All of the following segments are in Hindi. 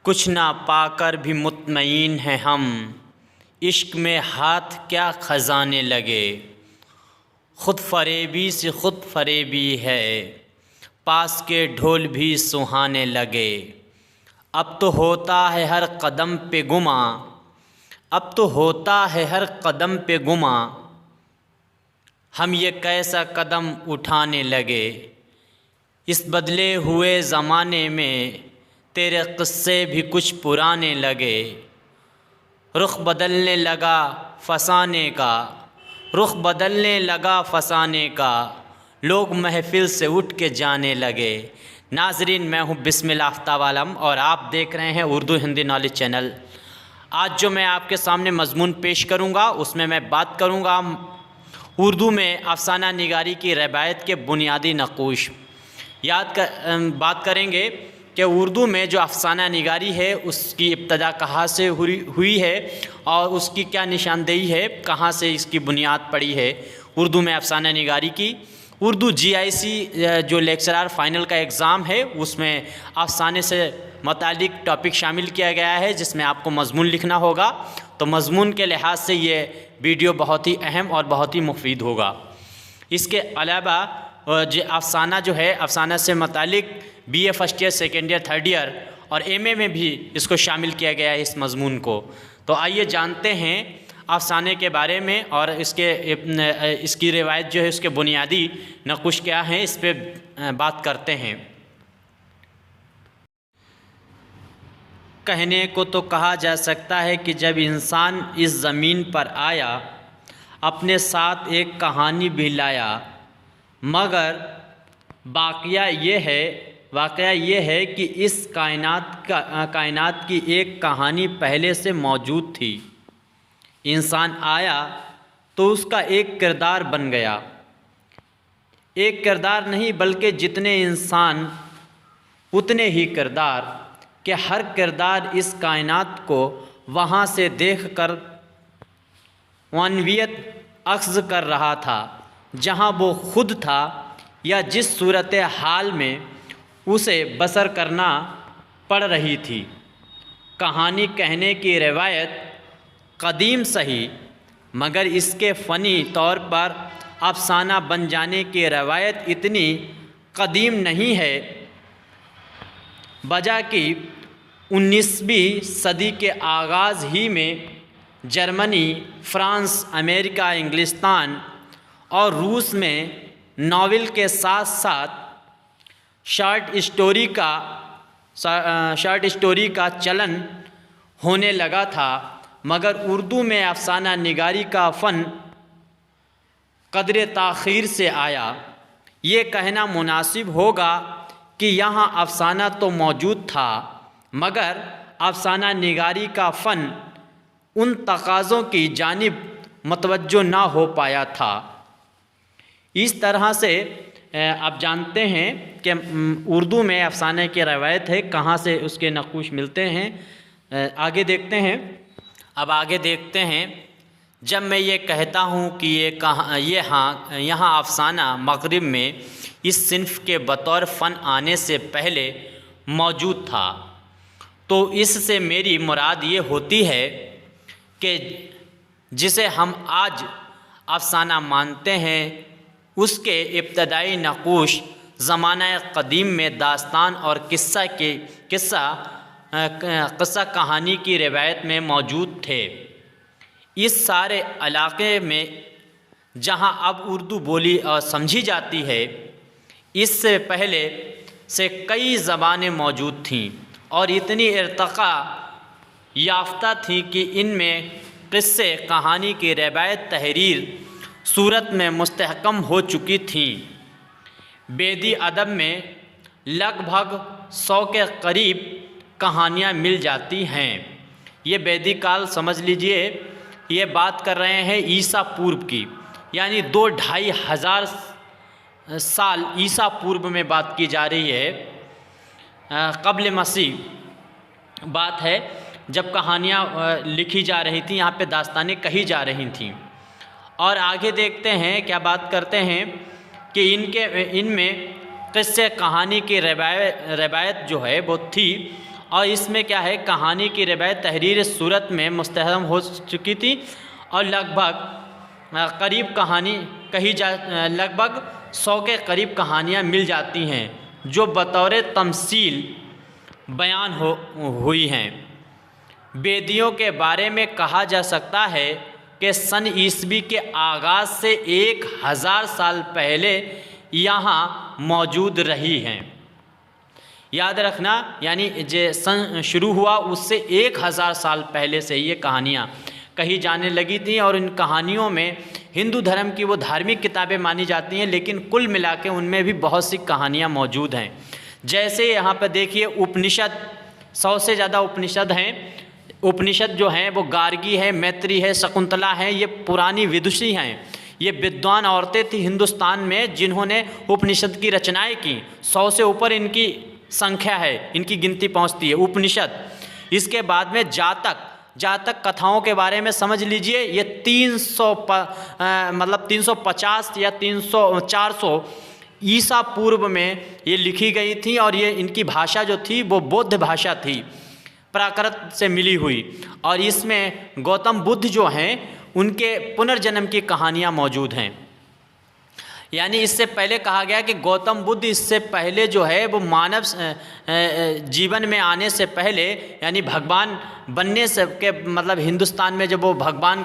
कुछ ना पाकर भी मुतमईन हैं हम, इश्क में हाथ क्या खजाने लगे। खुद फरेबी से खुद फरेबी है, पास के ढोल भी सुहाने लगे। अब तो होता है हर कदम पे गुमा, अब तो होता है हर कदम पे गुमा, हम ये कैसा कदम उठाने लगे। इस बदले हुए ज़माने में तेरे क़स्से भी कुछ पुराने लगे। रुख बदलने लगा फसाने का, रुख बदलने लगा फसाने का, लोग महफ़िल से उठ के जाने लगे। नाज़रीन, मैं हूँ बिस्मिल आफ्ताब आलम और आप देख रहे हैं उर्दू हिंदी नॉलेज चैनल। आज जो मैं आपके सामने मज़मून पेश करूँगा उसमें मैं बात करूँगा उर्दू में अफ़साना निगारी की रवायत के बुनियादी नक़ूश। बात करेंगे कि उर्दू में जो अफ़साना निगारी है उसकी इब्तदा कहाँ से हुई है और उसकी क्या निशानदेही है, कहाँ से इसकी बुनियाद पड़ी है उर्दू में अफ़साना निगारी की। उर्दू GIC जो लेक्चरार फ़ाइनल का एग्ज़ाम है उसमें अफ़साने से मुतालिक टॉपिक शामिल किया गया है जिसमें आपको मज़मून लिखना होगा। तो मज़मून के लिहाज से ये वीडियो बहुत ही अहम और बहुत ही मुफीद होगा। इसके अलावा जो अफ़साना जो है, अफ़साना से मुतालिक BA first year, second year, third year और MA में भी इसको शामिल किया गया है इस मज़मून को। तो आइए जानते हैं अफ़साने के बारे में और इसकी रिवायत जो है उसके बुनियादी नक़ूश क्या हैं, इस पे बात करते हैं। कहने को तो कहा जा सकता है कि जब इंसान इस ज़मीन पर आया अपने साथ एक कहानी भी लाया, मगर वाक़या ये है कि इस कायनात की एक कहानी पहले से मौजूद थी। इंसान आया तो उसका एक किरदार बन गया। एक किरदार नहीं बल्कि जितने इंसान उतने ही किरदार, कि हर किरदार इस कायनात को वहाँ से देखकर मानवियत अख्ज़ कर रहा था जहाँ वो खुद था या जिस सूरत हाल में उसे बसर करना पड़ रही थी। कहानी कहने की रिवायत कदीम सही, मगर इसके फ़नी तौर पर अफ़साना बन जाने की रवायत इतनी कदीम नहीं है, बजा कि 19वीं सदी के आगाज़ ही में जर्मनी, फ्रांस, अमेरिका, इंग्लिस्तान और रूस में नावल के साथ साथ शॉर्ट स्टोरी का चलन होने लगा था, मगर उर्दू में अफ़साना निगारी का फ़न क़दरे ताख़ीर से आया। ये कहना मुनासिब होगा कि यहाँ अफ़साना तो मौजूद था मगर अफ़साना निगारी का फ़न उन तकाज़ों की जानिब मतवज्जो ना हो पाया था। इस तरह से आप जानते हैं कि उर्दू में अफ़साने की रवायत है, कहाँ से उसके नक़ूश मिलते हैं। आगे देखते हैं। अब आगे देखते हैं, जब मैं ये कहता हूँ कि यहाँ अफ़साना मग़रिब में इस सिन्फ़ के बतौर फ़न आने से पहले मौजूद था, तो इससे मेरी मुराद ये होती है कि जिसे हम आज अफ़साना मानते हैं उसके इब्तदाई नक़ूश ज़माना क़दीम में दास्तान और किस्सा कहानी की रिवायत में मौजूद थे। इस सारे इलाक़े में जहाँ अब उर्दू बोली और समझी जाती है, इससे पहले से कई ज़बानें मौजूद थीं और इतनी इर्तक़ा याफ्ता थी कि इनमें क़िस्से कहानी की रिवायत तहरीर सूरत में मुस्तहकम हो चुकी थी। बेदी अदब में लगभग 100 के करीब कहानियाँ मिल जाती हैं। ये बेदी काल समझ लीजिए, ये बात कर रहे हैं ईसा पूर्व की, यानी 2-2.5 हज़ार साल ईसा पूर्व में बात की जा रही है। क़ब्ल मसीह बात है जब कहानियाँ लिखी जा रही थी, यहाँ पे दास्तानें कही जा रही थीं। और आगे देखते हैं क्या बात करते हैं कि इनमें क़िस्से कहानी की रवायत जो है वो थी और इसमें क्या है, कहानी की रिवायत तहरीर सूरत में मुस्तहकम हो चुकी थी और लगभग करीब कहानी कही जा लगभग 100 के करीब कहानियाँ मिल जाती हैं जो बतौर तमसील बयान हुई हैं। वेदियों के बारे में कहा जा सकता है कि सन ईस्वी के आगाज़ से 1000 साल पहले यहाँ मौजूद रही हैं। याद रखना, यानी जो सन शुरू हुआ उससे 1000 साल पहले से ये कहानियाँ कही जाने लगी थी और इन कहानियों में हिंदू धर्म की वो धार्मिक किताबें मानी जाती हैं, लेकिन कुल मिला के उनमें भी बहुत सी कहानियाँ मौजूद हैं। जैसे यहाँ पर देखिए उपनिषद, 100 से ज़्यादा उपनिषद हैं। उपनिषद जो हैं वो गार्गी है, मैत्री है, शकुंतला है, ये पुरानी विदुषी हैं। ये विद्वान औरतें थी हिंदुस्तान में जिन्होंने उपनिषद की रचनाएं की। 100 से ऊपर इनकी संख्या है, इनकी गिनती पहुंचती है उपनिषद। इसके बाद में जातक कथाओं के बारे में समझ लीजिए, ये 350 या 400 ईसा पूर्व में ये लिखी गई थी और ये इनकी भाषा जो थी वो बौद्ध भाषा थी, प्राकृत से मिली हुई। और इसमें गौतम बुद्ध जो हैं उनके पुनर्जन्म की कहानियाँ मौजूद हैं। यानी इससे पहले कहा गया कि गौतम बुद्ध इससे पहले जो है वो मानव जीवन में आने से पहले, यानी भगवान बनने से के मतलब हिंदुस्तान में जब वो भगवान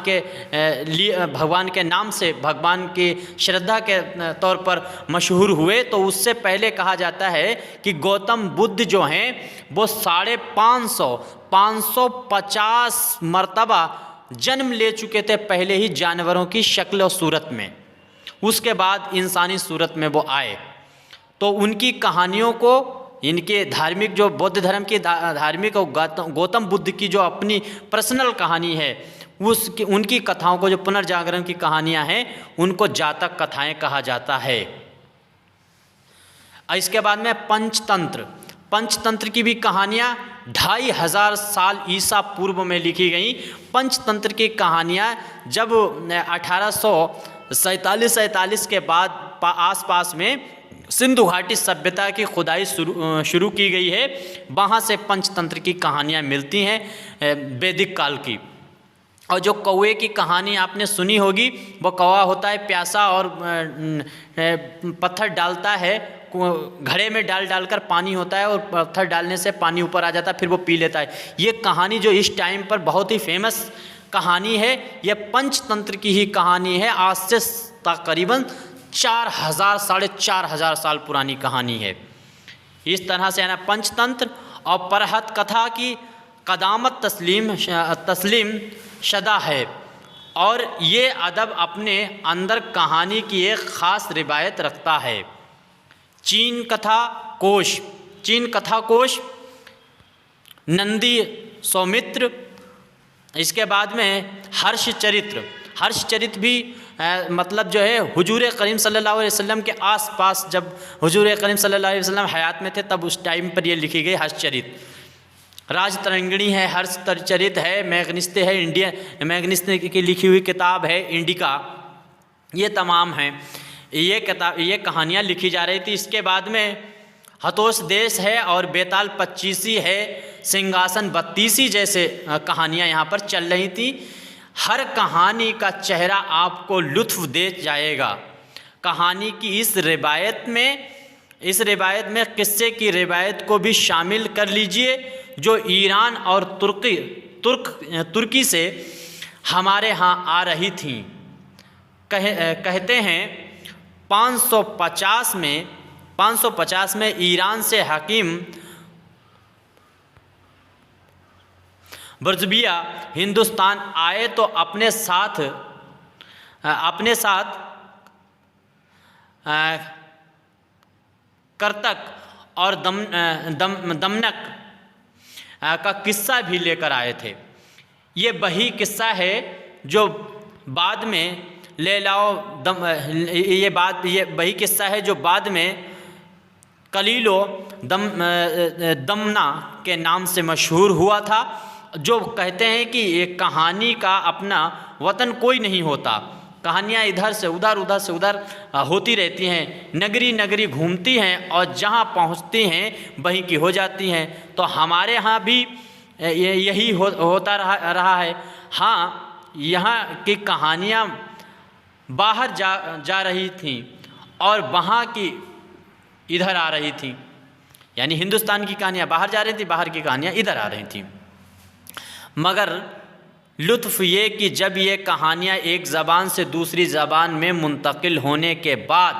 के नाम से भगवान की श्रद्धा के तौर पर मशहूर हुए, तो उससे पहले कहा जाता है कि गौतम बुद्ध जो हैं वो 550 मरतबा जन्म ले चुके थे पहले ही जानवरों की शक्ल और सूरत में, उसके बाद इंसानी सूरत में वो आए। तो उनकी कहानियों को, इनके धार्मिक जो बौद्ध धर्म की धार्मिक और गौतम बुद्ध की जो अपनी पर्सनल कहानी है उनकी कथाओं को, जो पुनर्जागरण की कहानियां हैं, उनको जातक कथाएं कहा जाता है। इसके बाद में पंचतंत्र की भी कहानियाँ 2500 साल ईसा पूर्व में लिखी गई। पंचतंत्र की कहानियाँ जब 1847 के बाद आसपास में सिंधु घाटी सभ्यता की खुदाई शुरू की गई है, वहाँ से पंचतंत्र की कहानियाँ मिलती हैं वैदिक काल की। और जो कौवे की कहानी आपने सुनी होगी, वो कौवा होता है प्यासा और पत्थर डालता है, घड़े में डालकर पानी होता है और पत्थर डालने से पानी ऊपर आ जाता है, फिर वो पी लेता है। ये कहानी जो इस टाइम पर बहुत ही फेमस कहानी है, यह पंचतंत्र की ही कहानी है। आज से तकरीबन 4,000-4,500 साल पुरानी कहानी है। इस तरह से है ना पंचतंत्र और परहत कथा की कदामत तस्लीम शदा है और ये अदब अपने अंदर कहानी की एक ख़ास रिवायत रखता है। चीन कथा कोश नंदी सौमित्र, इसके बाद में हर्षचरित भी मतलब जो है हुजूर करीम सल्लल्लाहु अलैहि वसल्लम के आसपास, जब हुजूर करीम सल्लल्लाहु अलैहि वसल्लम हयात में थे तब उस टाइम पर ये लिखी गई हर्षचरित। राजतरंगिणी है, हर्षचरित है, मैग्निस्ते है, मैग्निस्ते की लिखी हुई किताब है इंडिका, ये तमाम हैं। ये कहानियाँ लिखी जा रही थी। इसके बाद में हतोष देश है और बेताल 25 है, सिंहासन 32 जैसे कहानियाँ यहाँ पर चल रही थी। हर कहानी का चेहरा आपको लुत्फ़ दे जाएगा। कहानी की इस रिवायत में किस्से की रिवायत को भी शामिल कर लीजिए जो ईरान और तुर्की से हमारे यहाँ आ रही थी। कहते हैं 550 में ईरान से हकीम बर्जबिया हिंदुस्तान आए तो अपने साथ करतक और दमनक का किस्सा भी लेकर आए थे। ये वही किस्सा है जो बाद में ये वही किस्सा है जो बाद में कलीलो दमना के नाम से मशहूर हुआ था, जो कहते हैं कि ये कहानी का अपना वतन कोई नहीं होता, कहानियाँ इधर से उधर उधर से उधर होती रहती हैं, नगरी नगरी घूमती हैं और जहाँ पहुँचती हैं वहीं की हो जाती हैं। तो हमारे यहाँ भी यही होता रहा है। हाँ, यहाँ की कहानियाँ बाहर जा रही थीं और वहाँ की इधर आ रही थीं, यानी हिंदुस्तान की कहानियाँ बाहर जा रही थी, बाहर की कहानियाँ इधर आ रही थीं। मगर लुत्फ़ ये कि जब ये कहानियाँ एक ज़बान से दूसरी ज़बान में मुंतकिल होने के बाद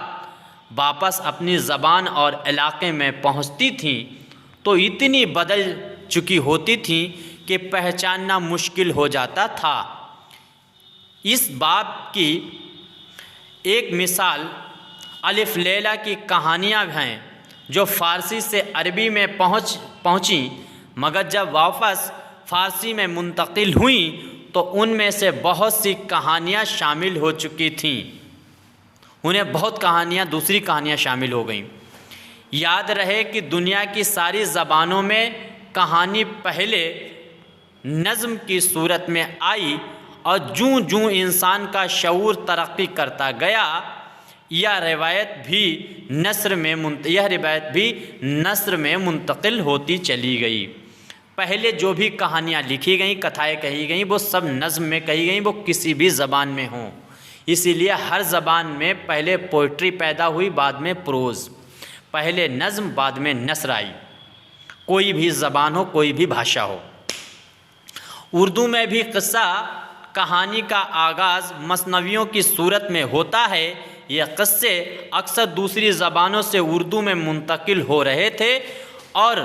वापस अपनी ज़बान और इलाक़े में पहुँचती थीं तो इतनी बदल चुकी होती थीं कि पहचानना मुश्किल हो जाता था। इस बात की एक मिसाल अलिफ लैला की कहानियाँ हैं, जो फ़ारसी से अरबी में पहुँची, मगर जब वापस फ़ारसी में मुंतकिल हुई तो उनमें से बहुत सी कहानियाँ शामिल हो चुकी थीं। उन्हें बहुत कहानियाँ, दूसरी कहानियाँ शामिल हो गईं। याद रहे कि दुनिया की सारी ज़बानों में कहानी पहले नज़्म की सूरत में आई और जूँ जूँ इंसान का शऊर तरक्की करता गया, यह रिवायत भी नस्र में मुंतकिल होती चली गई। पहले जो भी कहानियाँ लिखी गईं, कथाएँ कही गईं, वो सब नज़्म में कही गईं, वो किसी भी ज़बान में हों। इसीलिए हर ज़बान में पहले पोइट्री पैदा हुई, बाद में प्रोज़, पहले नज़्म बाद में नस्र आई। कोई भी ज़बान हो, कोई भी भाषा हो। उर्दू में भी क़िस्सा कहानी का आगाज़ मसनवियों की सूरत में होता है। ये क़िस्से अक्सर दूसरी ज़बानों से उर्दू में मुंतकिल हो रहे थे और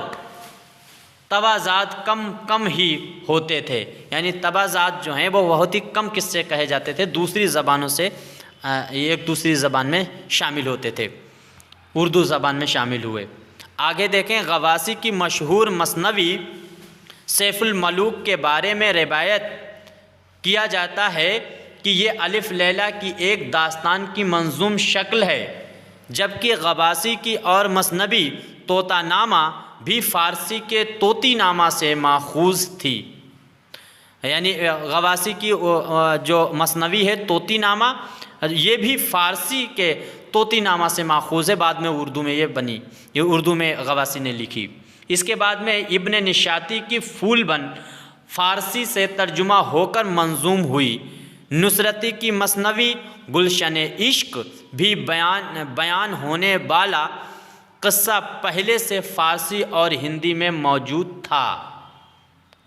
तवाज़ात कम ही होते थे, यानी तवाज़ात जो हैं वो बहुत ही कम किस्से कहे जाते थे, दूसरी ज़बानों से एक दूसरी ज़बान में शामिल होते थे, उर्दू ज़बान में शामिल हुए। आगे देखें, गवासी की मशहूर मसनवी सैफुल मलूक के बारे में रिवायत किया जाता है कि ये अलिफ लैला की एक दास्तान की मंजूम शक्ल है, जबकि गवासी की और मसनवी तोतानामा भी फ़ारसी के तोतीनामा से माखूज़ थी। यानी गवासी की जो मसनवी है तोतीनामा, ये भी फ़ारसी के तोतीनामा से माखूज़ है। बाद में उर्दू में ये बनी, ये उर्दू में गवासी ने लिखी। इसके बाद में इब्न निशाती की फूलबन फ़ारसी से तर्जुमा होकर मंजूम हुई। नुसरती की मसनवी गुलशन इश्क भी बयान होने वाला क़िस्सा पहले से फ़ारसी और हिंदी में मौजूद था।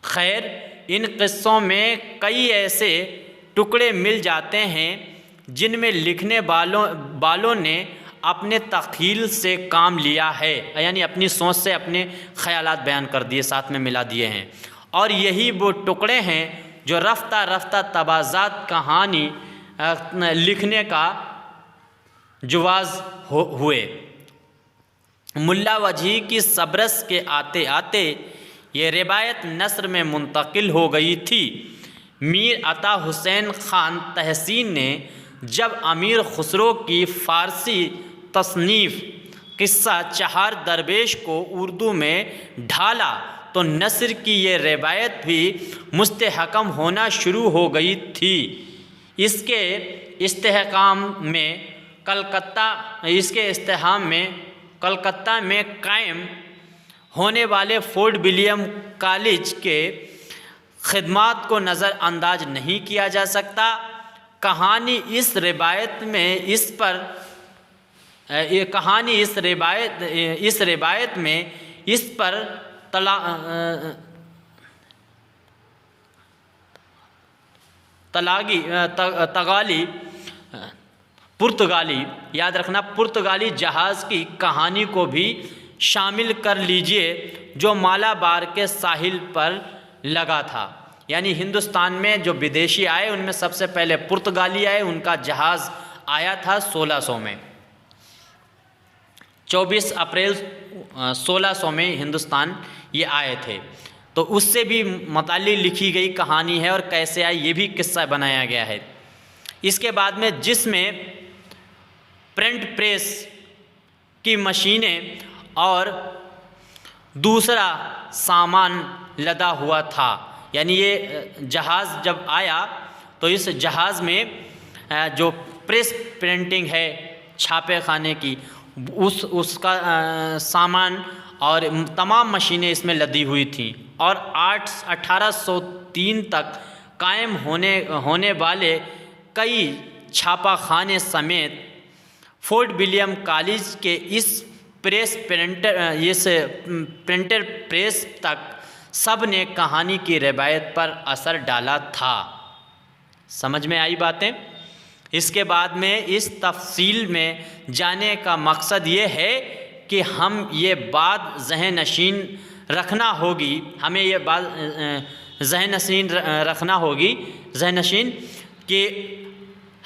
खैर, इन क़िस्सों में कई ऐसे टुकड़े मिल जाते हैं जिनमें लिखने वालों ने अपने तख़ील से काम लिया है, यानी अपनी सोच से अपने ख़यालात बयान कर दिए, साथ में मिला दिए हैं। और यही वो टुकड़े हैं जो रफ्ता रफ्ता तवाज़ात कहानी लिखने का जुवाज़ हुए। मुल्ला वजही की सबरस के आते आते ये रिवायत नस्र में मुंतकिल हो गई थी। मीर अता हुसैन ख़ान तहसीन ने जब अमीर खुसरो की फ़ारसी तसनीफ़ क़िस्सा चहार दरवेश को उर्दू में ढाला तो नस्र की ये रिवायत भी मुस्तहकम होना शुरू हो गई थी। इसके इस्तेहकाम में कलकत्ता में कायम होने वाले फोर्ट विलियम कॉलेज के ख़िदमात को नज़रअंदाज नहीं किया जा सकता। कहानी इस रिवायत में इस पर पुर्तगाली, याद रखना, पुर्तगाली जहाज़ की कहानी को भी शामिल कर लीजिए जो मालाबार के साहिल पर लगा था। यानी हिंदुस्तान में जो विदेशी आए उनमें सबसे पहले पुर्तगाली आए, उनका जहाज़ आया था 1600 में, 24 अप्रैल 1600 में हिंदुस्तान ये आए थे। तो उससे भी मुताल्लिक़ लिखी गई कहानी है और कैसे आई ये भी किस्सा बनाया गया है। इसके बाद में जिसमें प्रिंट प्रेस की मशीनें और दूसरा सामान लदा हुआ था, यानी ये जहाज़ जब आया तो इस जहाज़ में जो प्रेस प्रिंटिंग है छापे खाने की, उसका सामान और तमाम मशीनें इसमें लदी हुई थीं। और 1803 तक कायम होने वाले कई छापा खाने समेत फोर्ट विलियम कॉलेज के इस प्रिंटर प्रेस तक सब ने कहानी की रिवायत पर असर डाला था। समझ में आई बातें? इसके बाद में इस तफसील में जाने का मकसद ये है कि हम ये बात ज़हन नशीन रखना होगी, हमें ये बात ज़हन नशीन रखना होगी कि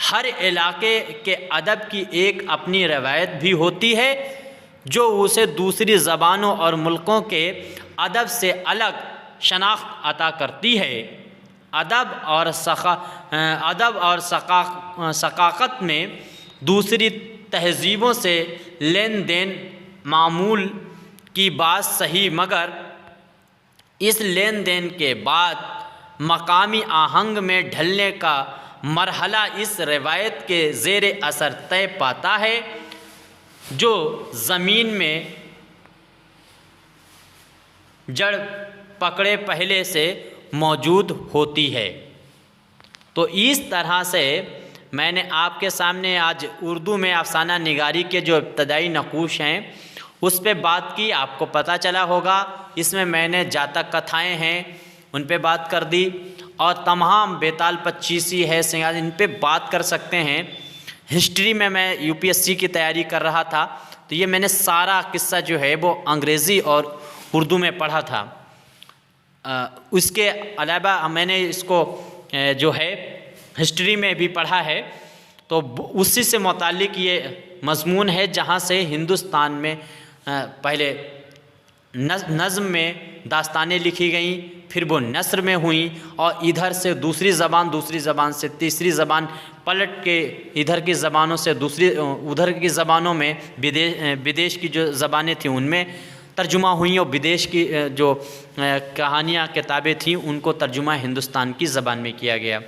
हर इलाके के अदब की एक अपनी रवायत भी होती है जो उसे दूसरी ज़बानों और मुल्कों के अदब से अलग शनाख्त अता करती है। अदब और सकाक़त में दूसरी तहज़ीबों से लेन देन मामूल की बात सही, मगर इस लेन देन के बाद मकामी आहंग में ढलने का मरहला इस रिवायत के ज़ेरे असर तय पाता है जो ज़मीन में जड़ पकड़े पहले से मौजूद होती है। तो इस तरह से मैंने आपके सामने आज उर्दू में अफसाना निगारी के जो इब्तदाई नकूश हैं उस पे बात की। आपको पता चला होगा इसमें मैंने जातक कथाएं हैं उन पे बात कर दी, और तमाम बेताल पच्चीसी है सिंगार, इन पे बात कर सकते हैं। हिस्ट्री में मैं यूपीएससी की तैयारी कर रहा था तो ये मैंने सारा किस्सा जो है वो अंग्रेज़ी और उर्दू में पढ़ा था। उसके अलावा मैंने इसको जो है हिस्ट्री में भी पढ़ा है, तो उसी से मुताल्लिक़ ये मज़मून है जहाँ से हिंदुस्तान में पहले नज़्म में दास्तानें लिखी गईं, फिर वो नस्र में हुई, और इधर से दूसरी ज़बान से तीसरी ज़बान पलट के इधर की ज़बानों से दूसरी उधर की ज़बानों में विदेश की जो ज़बानें थीं उनमें तर्जुमा हुई, और विदेश की जो कहानियाँ किताबें थीं उनको तर्जुमा हिंदुस्तान की ज़बान में किया गया।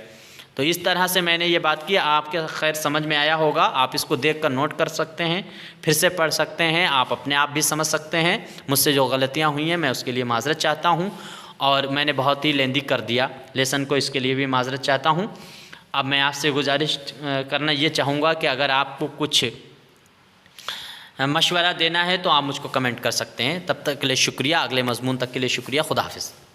तो इस तरह से मैंने ये बात की, आपके खैर समझ में आया होगा। आप इसको देखकर नोट कर सकते हैं, फिर से पढ़ सकते हैं, आप अपने आप भी समझ सकते हैं। मुझसे जो गलतियाँ हुई हैं मैं उसके लिए माज़रत चाहता हूँ, और मैंने बहुत ही लेंदी कर दिया लेसन को, इसके लिए भी माज़रत चाहता हूँ। अब मैं आपसे गुजारिश करना ये चाहूँगा कि अगर आपको कुछ मशवरा देना है तो आप मुझको कमेंट कर सकते हैं। तब तक के लिए शुक्रिया, अगले मज़मून तक के लिए शुक्रिया। खुदा हाफ़िज़।